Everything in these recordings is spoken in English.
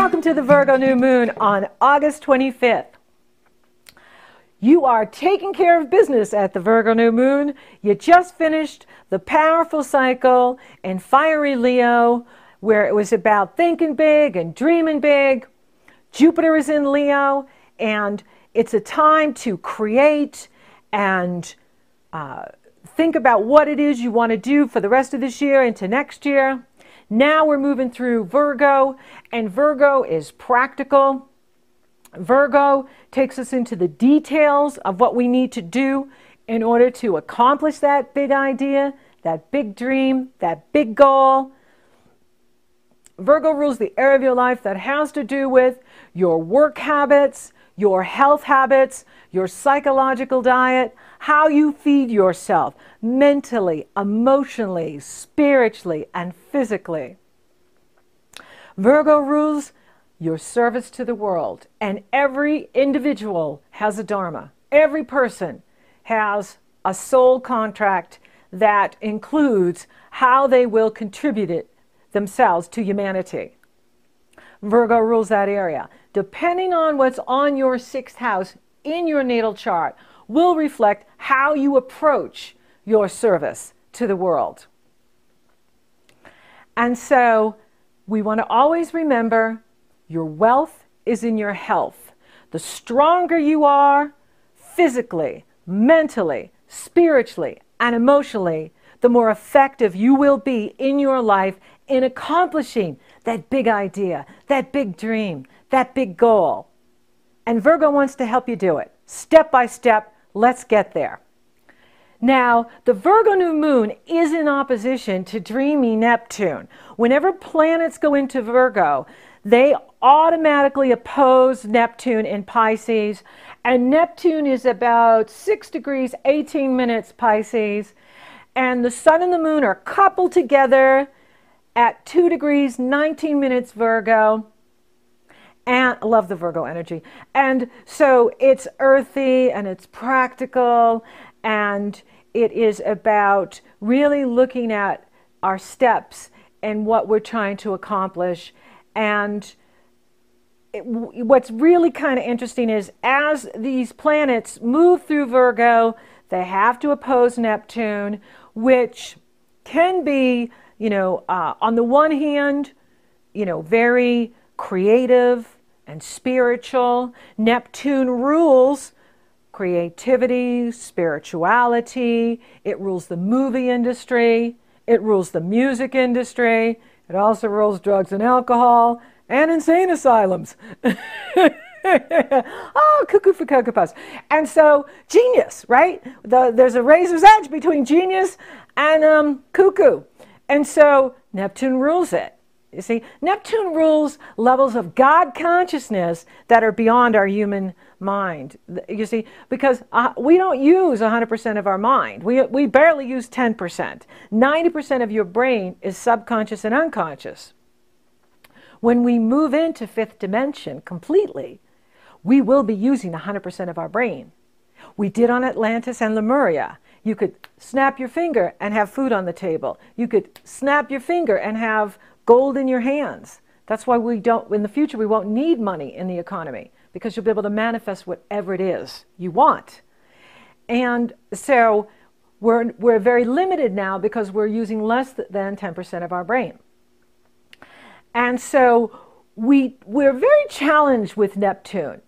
Welcome to the Virgo New Moon on August 25th. You are taking care of business at the Virgo New Moon. You just finished the powerful cycle in fiery Leo, where it was about thinking big and dreaming big. Jupiter is in Leo, and it's a time to create and think about what it is you want to do for the rest of this year into next year. Now we're moving through Virgo, and Virgo is practical. Virgo takes us into the details of what we need to do in order to accomplish that big idea, that big dream, that big goal. Virgo rules the area of your life that has to do with your work habits, your health habits, your psychological diet, how you feed yourself mentally, emotionally, spiritually, and physically. Virgo rules your service to the world, and every individual has a dharma. Every person has a soul contract that includes how they will contribute it themselves to humanity. Virgo rules that area. Depending on what's on your sixth house in your natal chart will reflect how you approach your service to the world. And so we want to always remember your wealth is in your health. The stronger you are physically, mentally, spiritually, and emotionally, the more effective you will be in your life in accomplishing that big idea, that big dream, that big goal. And Virgo wants to help you do it. Step by step, let's get there. Now, the Virgo New Moon is in opposition to dreamy Neptune. Whenever planets go into Virgo, they automatically oppose Neptune in Pisces, and Neptune is about 6 degrees, 18 minutes Pisces, and the Sun and the Moon are coupled together at 2 degrees, 19 minutes Virgo. And I love the Virgo energy. And so it's earthy and it's practical, and it is about really looking at our steps and what we're trying to accomplish. And what's really kind of interesting is as these planets move through Virgo, they have to oppose Neptune, which can be, on the one hand, very creative and spiritual. Neptune rules creativity, spirituality. It rules the movie industry. It rules the music industry. It also rules drugs and alcohol and insane asylums. Oh, cuckoo for Cocoa Puffs. And so genius, right? There's a razor's edge between genius and cuckoo. And so Neptune rules it. You see, Neptune rules levels of God consciousness that are beyond our human mind. You see, because we don't use 100% of our mind. We barely use 10%. 90% of your brain is subconscious and unconscious. When we move into fifth dimension completely, we will be using 100% of our brain. We did on Atlantis and Lemuria. You could snap your finger and have food on the table. You could snap your finger and have gold in your hands. That's why in the future, we won't need money in the economy, because you'll be able to manifest whatever it is you want. And so we're very limited now because we're using less than 10% of our brain. And so we're very challenged with Neptune,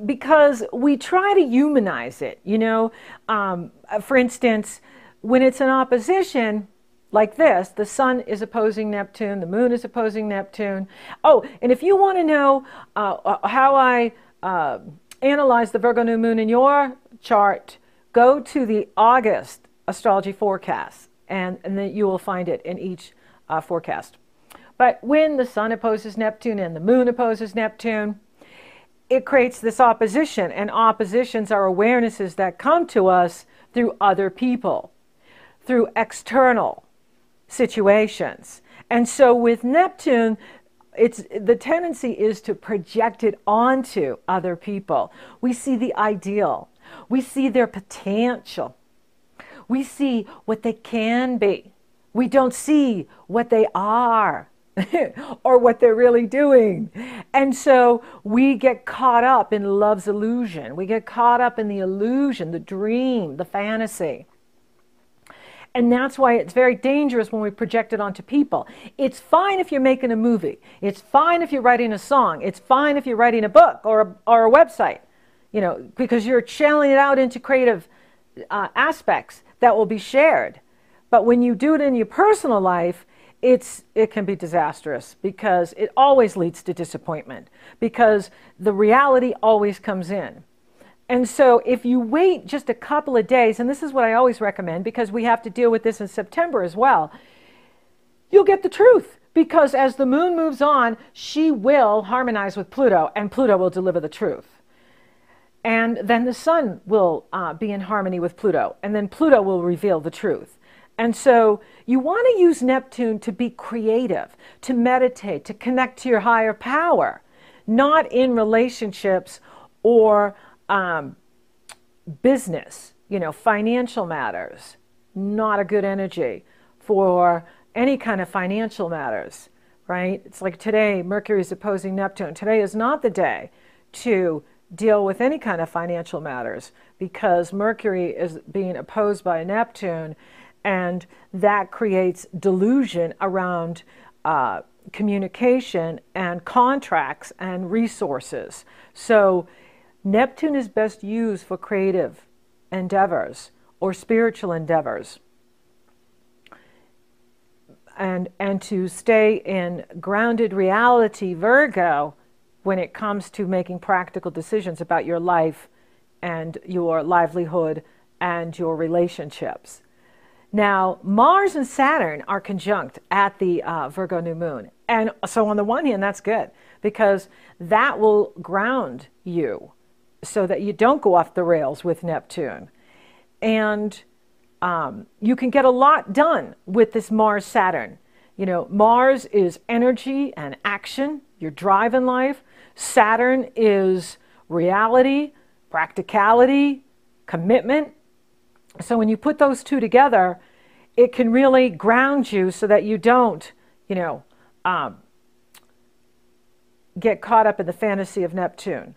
because we try to humanize it, For instance, when it's in opposition, like this, the Sun is opposing Neptune, the Moon is opposing Neptune. Oh, and if you want to know how I analyze the Virgo New Moon in your chart, go to the August astrology forecast, and then you will find it in each forecast. But when the Sun opposes Neptune and the Moon opposes Neptune, it creates this opposition, and oppositions are awarenesses that come to us through other people, through external situations. And so with Neptune, the tendency is to project it onto other people. We see the ideal. We see their potential. We see what they can be. We don't see what they are. or what they're really doing. And so we get caught up in love's illusion. We get caught up in the illusion, the dream, the fantasy. And that's why it's very dangerous when we project it onto people. It's fine if you're making a movie. It's fine if you're writing a song. It's fine if you're writing a book or a website, because you're channeling it out into creative aspects that will be shared. But when you do it in your personal life, it can be disastrous, because it always leads to disappointment, because the reality always comes in. And so if you wait just a couple of days, and this is what I always recommend, because we have to deal with this in September as well, you'll get the truth. Because as the moon moves on, she will harmonize with Pluto, and Pluto will deliver the truth. And then the sun will be in harmony with Pluto, and then Pluto will reveal the truth. And so you want to use Neptune to be creative, to meditate, to connect to your higher power, not in relationships or business, financial matters. Not a good energy for any kind of financial matters, right? It's like today, Mercury is opposing Neptune. Today is not the day to deal with any kind of financial matters, because Mercury is being opposed by Neptune, and that creates delusion around communication and contracts and resources. So Neptune is best used for creative endeavors or spiritual endeavors, and to stay in grounded reality, Virgo, when it comes to making practical decisions about your life and your livelihood and your relationships. Now, Mars and Saturn are conjunct at the Virgo New Moon. And so on the one hand, that's good, because that will ground you so that you don't go off the rails with Neptune. And you can get a lot done with this Mars-Saturn. Mars is energy and action, your drive in life. Saturn is reality, practicality, commitment. So when you put those two together, it can really ground you so that you don't, get caught up in the fantasy of Neptune.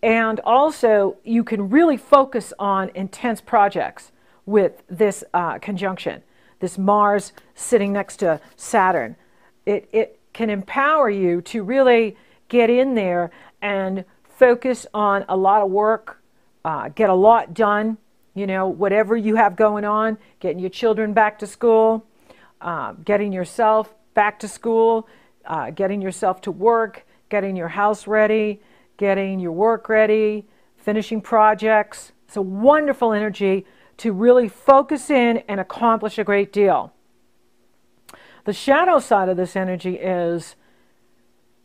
And also, you can really focus on intense projects with this conjunction, this Mars sitting next to Saturn. It can empower you to really get in there and focus on a lot of work, get a lot done, whatever you have going on, getting your children back to school, getting yourself back to school, getting yourself to work, getting your house ready, getting your work ready, finishing projects. It's a wonderful energy to really focus in and accomplish a great deal. The shadow side of this energy is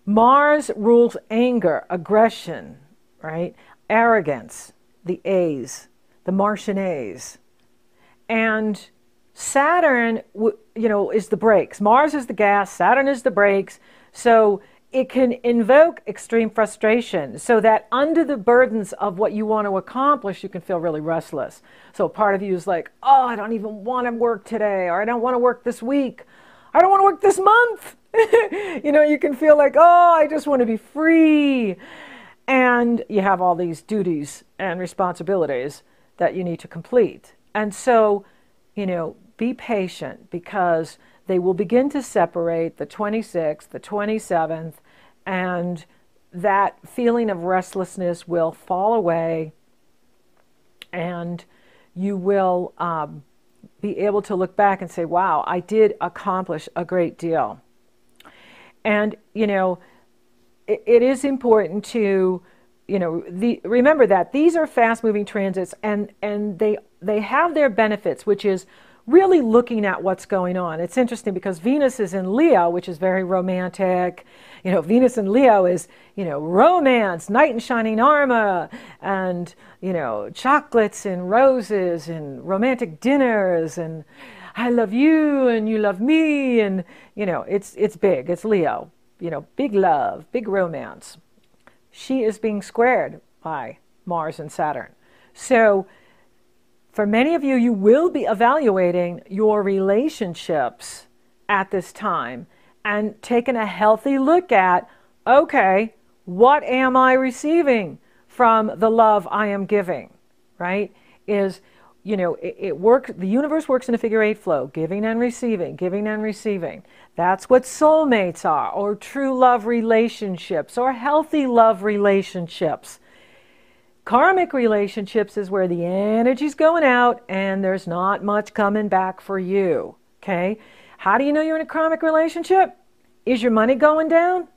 Mars rules anger, aggression, right? Arrogance, the A's, the Martian A's. And Saturn, is the brakes. Mars is the gas, Saturn is the brakes. So it can invoke extreme frustration, so that under the burdens of what you want to accomplish, you can feel really restless. So part of you is like, oh, I don't even want to work today, or I don't want to work this week. I don't want to work this month. You can feel like, oh, I just want to be free. And you have all these duties and responsibilities that you need to complete. And so, be patient, because they will begin to separate the 26th, the 27th, and that feeling of restlessness will fall away, and you will be able to look back and say, wow, I did accomplish a great deal. And, it is important to, remember that these are fast-moving transits, and they have their benefits, which is really looking at what's going on. It's interesting because Venus is in Leo, which is very romantic. Venus in Leo is, romance, knight in shining armor, and, chocolates and roses and romantic dinners, and I love you and you love me, and, it's big. It's Leo, big love, big romance. She is being squared by Mars and Saturn. So for many of you, you will be evaluating your relationships at this time and taking a healthy look at, okay, what am I receiving from the love I am giving, right? Is, you know, it works, the universe works in a figure eight flow, giving and receiving, giving and receiving. That's what soulmates are, or true love relationships, or healthy love relationships. Karmic relationships is where the energy's going out and there's not much coming back for you, okay? How do you know you're in a karmic relationship? Is your money going down?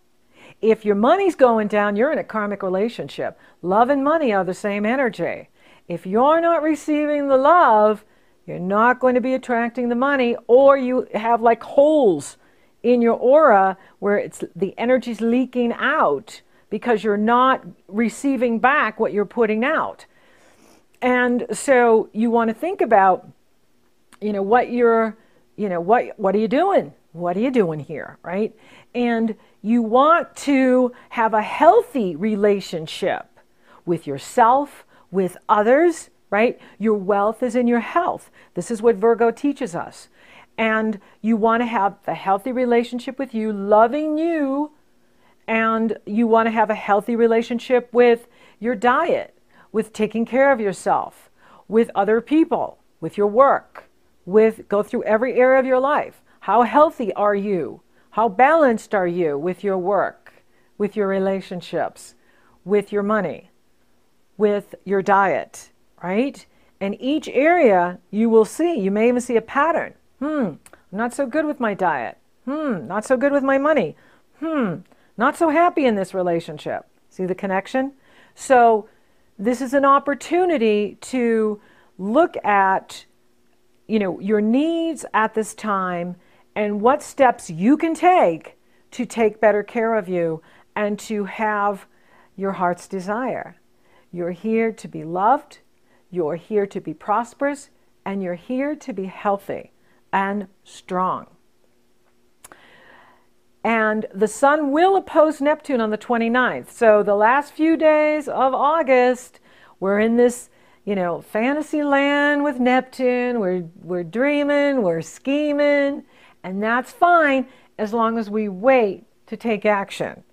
If your money's going down, you're in a karmic relationship. Love and money are the same energy. If you're not receiving the love, you're not going to be attracting the money, or you have like holes in your aura where it's the energy's leaking out because you're not receiving back what you're putting out. And so you want to think about, you know, what you're, you know, what are you doing? What are you doing here, right? And you want to have a healthy relationship with yourself, with others, right? Your wealth is in your health. This is what Virgo teaches us. And you want to have a healthy relationship with you, loving you, and you want to have a healthy relationship with your diet, with taking care of yourself, with other people, with your work, go through every area of your life. How healthy are you? How balanced are you with your work, with your relationships, with your money, with your diet, right? And each area you will see, you may even see a pattern. I'm not so good with my diet. Not so good with my money. Not so happy in this relationship. See the connection? So this is an opportunity to look at, you know, your needs at this time and what steps you can take to take better care of you and to have your heart's desire. You're here to be loved, you're here to be prosperous, and you're here to be healthy and strong. And the sun will oppose Neptune on the 29th. So the last few days of August, we're in this, you know, fantasy land with Neptune. We're dreaming, we're scheming, and that's fine as long as we wait to take action.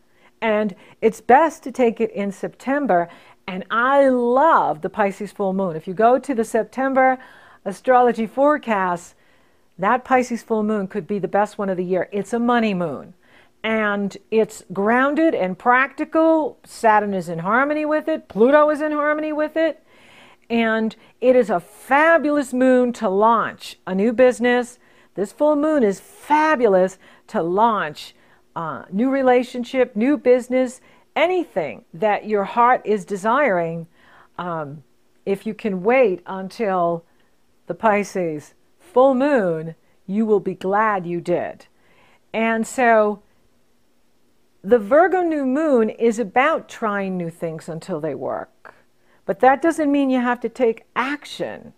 And it's best to take it in September. And I love the Pisces full moon. If you go to the September astrology forecast, that Pisces full moon could be the best one of the year. It's a money moon. And it's grounded and practical. Saturn is in harmony with it. Pluto is in harmony with it. And it is a fabulous moon to launch a new business. This full moon is fabulous to launch new relationship, new business, anything that your heart is desiring. If you can wait until the Pisces full moon, you will be glad you did. And so the Virgo new moon is about trying new things until they work. But that doesn't mean you have to take action,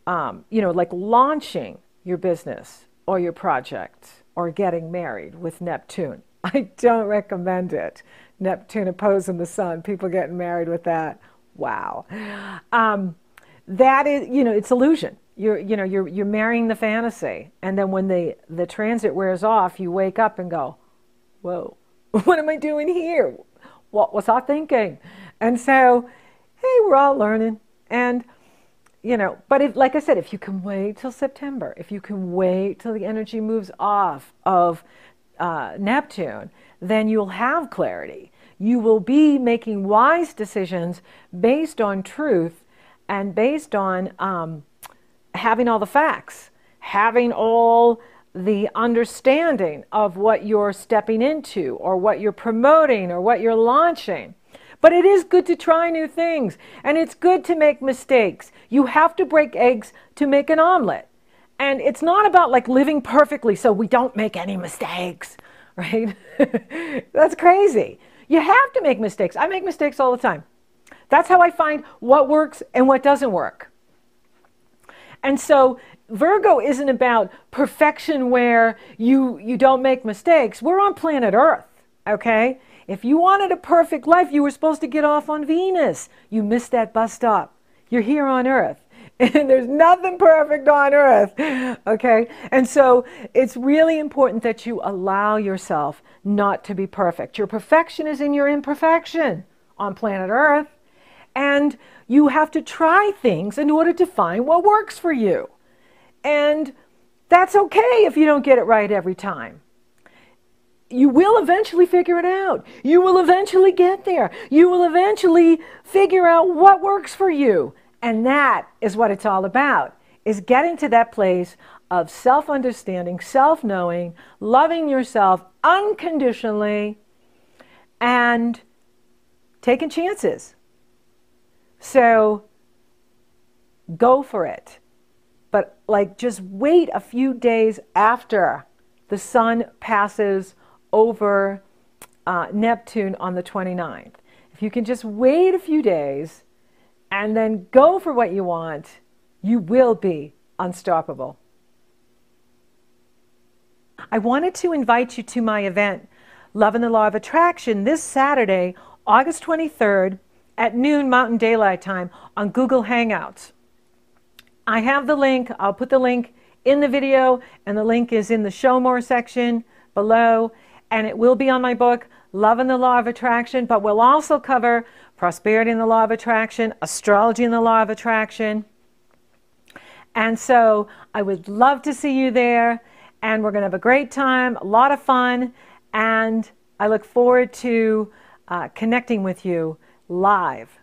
you know, like launching your business or your project or getting married with Neptune. I don't recommend it. Neptune opposing the sun, people getting married with that. Wow. That is, you know, it's illusion. You're marrying the fantasy. And then when the transit wears off, you wake up and go, whoa, what am I doing here? What was I thinking? And so, hey, we're all learning. And, you know, but if, like I said, if you can wait till September, if you can wait till the energy moves off of Neptune, then you'll have clarity. You will be making wise decisions based on truth and based on having all the facts, having all the understanding of what you're stepping into or what you're promoting or what you're launching. But it is good to try new things, and it's good to make mistakes. You have to break eggs to make an omelet. And it's not about like living perfectly so we don't make any mistakes, right? That's crazy. You have to make mistakes. I make mistakes all the time. That's how I find what works and what doesn't work. And so Virgo isn't about perfection where you don't make mistakes. We're on planet Earth, okay? If you wanted a perfect life, you were supposed to get off on Venus. You missed that bus stop. You're here on Earth. And there's nothing perfect on earth, okay? And so it's really important that you allow yourself not to be perfect. Your perfection is in your imperfection on planet Earth. And you have to try things in order to find what works for you. And that's okay if you don't get it right every time. You will eventually figure it out. You will eventually get there. You will eventually figure out what works for you. And that is what it's all about, is getting to that place of self-understanding, self-knowing, loving yourself unconditionally, and taking chances. So go for it. But like, just wait a few days after the sun passes over Neptune on the 29th. If you can just wait a few days and then go for what you want, you will be unstoppable. I wanted to invite you to my event, Love and the Law of Attraction, this Saturday, August 23rd at noon Mountain Daylight Time on Google Hangouts. I have the link. I'll put the link in the video, and the link is in the Show More section below. And it will be on my book, Love and the Law of Attraction, but we'll also cover prosperity and the law of attraction, astrology and the law of attraction. And so I would love to see you there, and we're going to have a great time, a lot of fun, and I look forward to connecting with you live.